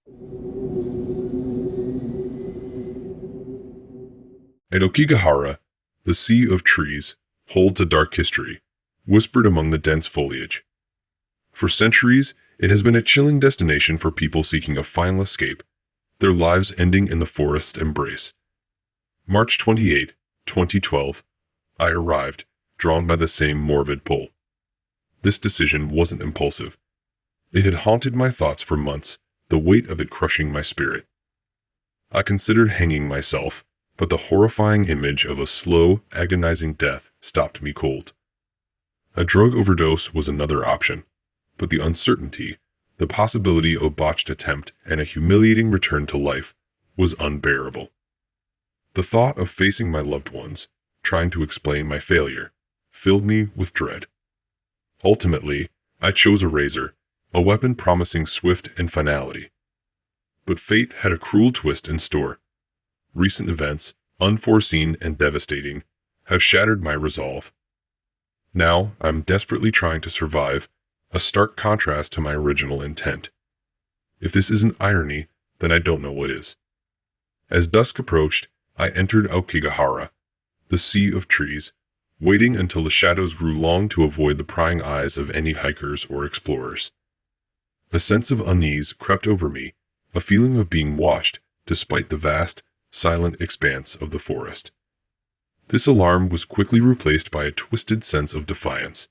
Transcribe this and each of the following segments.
At Aokigahara, the sea of trees holds a dark history, whispered among the dense foliage. For centuries, it has been a chilling destination for people seeking a final escape, their lives ending in the forest's embrace. March 28, 2012, I arrived, drawn by the same morbid pull. This decision wasn't impulsive. It had haunted my thoughts for months, the weight of it crushing my spirit. I considered hanging myself, but the horrifying image of a slow, agonizing death stopped me cold. A drug overdose was another option, but the uncertainty, the possibility of a botched attempt and a humiliating return to life, was unbearable. The thought of facing my loved ones, trying to explain my failure, filled me with dread. Ultimately, I chose a razor, a weapon promising swift and finality. But fate had a cruel twist in store. Recent events, unforeseen and devastating, have shattered my resolve. Now I'm desperately trying to survive, a stark contrast to my original intent. If this isn't irony, then I don't know what is. As dusk approached, I entered Aokigahara, the sea of trees, waiting until the shadows grew long to avoid the prying eyes of any hikers or explorers. A sense of unease crept over me, a feeling of being watched, despite the vast, silent expanse of the forest. This alarm was quickly replaced by a twisted sense of defiance.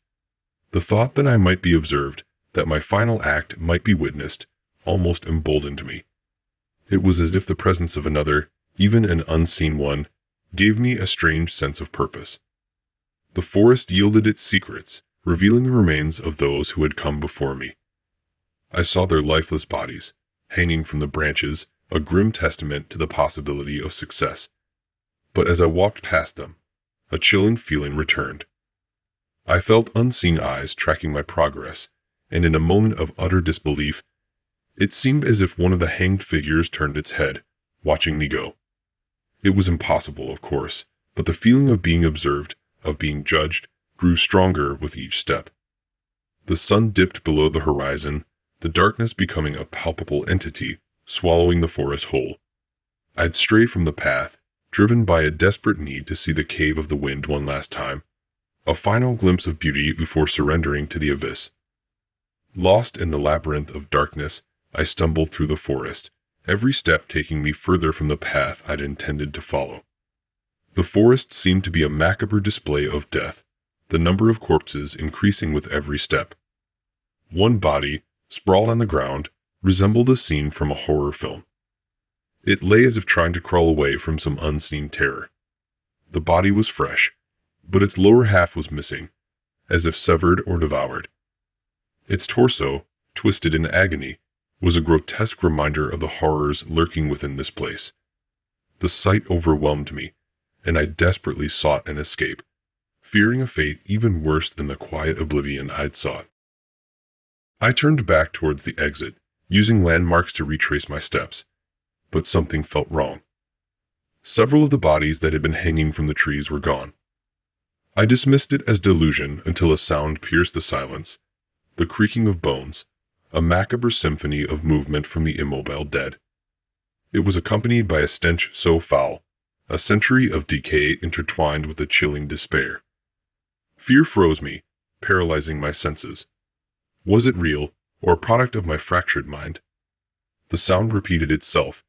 The thought that I might be observed, that my final act might be witnessed, almost emboldened me. It was as if the presence of another, even an unseen one, gave me a strange sense of purpose. The forest yielded its secrets, revealing the remains of those who had come before me. I saw their lifeless bodies, hanging from the branches, a grim testament to the possibility of success. But as I walked past them, a chilling feeling returned. I felt unseen eyes tracking my progress, and in a moment of utter disbelief, it seemed as if one of the hanged figures turned its head, watching me go. It was impossible, of course, but the feeling of being observed, of being judged, grew stronger with each step. The sun dipped below the horizon, the darkness becoming a palpable entity, swallowing the forest whole. I'd stray from the path, driven by a desperate need to see the cave of the wind one last time, a final glimpse of beauty before surrendering to the abyss. Lost in the labyrinth of darkness, I stumbled through the forest, every step taking me further from the path I'd intended to follow. The forest seemed to be a macabre display of death, the number of corpses increasing with every step. One body, sprawled on the ground, resembled a scene from a horror film. It lay as if trying to crawl away from some unseen terror. The body was fresh, but its lower half was missing, as if severed or devoured. Its torso, twisted in agony, was a grotesque reminder of the horrors lurking within this place. The sight overwhelmed me, and I desperately sought an escape, fearing a fate even worse than the quiet oblivion I'd sought. I turned back towards the exit, using landmarks to retrace my steps, but something felt wrong. Several of the bodies that had been hanging from the trees were gone. I dismissed it as delusion until a sound pierced the silence, the creaking of bones, a macabre symphony of movement from the immobile dead. It was accompanied by a stench so foul, a century of decay intertwined with a chilling despair. Fear froze me, paralyzing my senses. Was it real, or a product of my fractured mind? The sound repeated itself,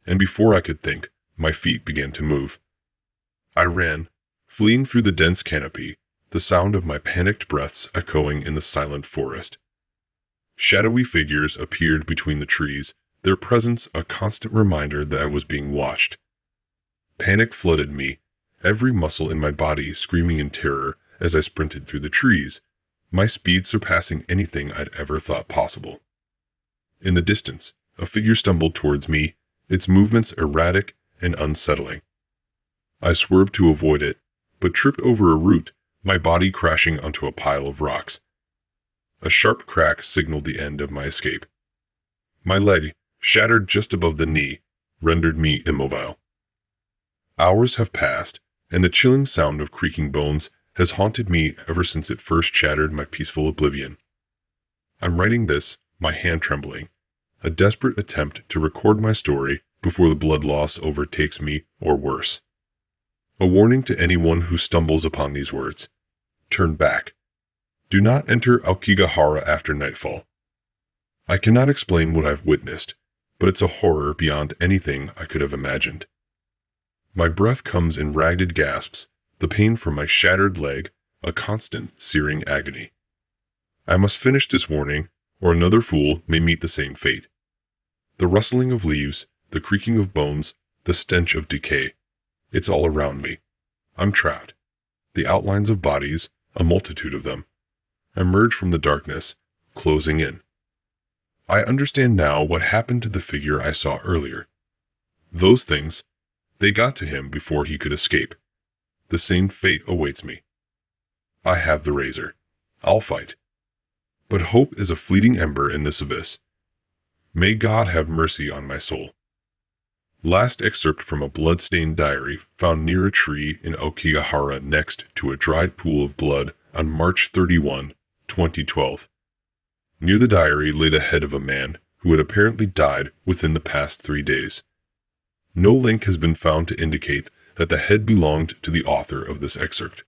and before I could think, my feet began to move. I ran, fleeing through the dense canopy, the sound of my panicked breaths echoing in the silent forest. Shadowy figures appeared between the trees, their presence a constant reminder that I was being watched. Panic flooded me, every muscle in my body screaming in terror as I sprinted through the trees, my speed surpassing anything I'd ever thought possible. In the distance, a figure stumbled towards me, its movements erratic and unsettling. I swerved to avoid it, but tripped over a root, my body crashing onto a pile of rocks. A sharp crack signaled the end of my escape. My leg, shattered just above the knee, rendered me immobile. Hours have passed, and the chilling sound of creaking bones has haunted me ever since it first shattered my peaceful oblivion. I'm writing this, my hand trembling, a desperate attempt to record my story before the blood loss overtakes me, or worse. A warning to anyone who stumbles upon these words. Turn back. Do not enter Aokigahara after nightfall. I cannot explain what I've witnessed, but it's a horror beyond anything I could have imagined. My breath comes in ragged gasps, the pain from my shattered leg, a constant, searing agony. I must finish this warning, or another fool may meet the same fate. The rustling of leaves, the creaking of bones, the stench of decay. It's all around me. I'm trapped. The outlines of bodies, a multitude of them, emerge from the darkness, closing in. I understand now what happened to the figure I saw earlier. Those things, they got to him before he could escape. The same fate awaits me. I have the razor. I'll fight. But hope is a fleeting ember in this abyss. May God have mercy on my soul. Last excerpt from a blood-stained diary found near a tree in Aokigahara next to a dried pool of blood on March 31, 2012. Near the diary lay the head of a man who had apparently died within the past 3 days. No link has been found to indicate that the head belonged to the author of this excerpt.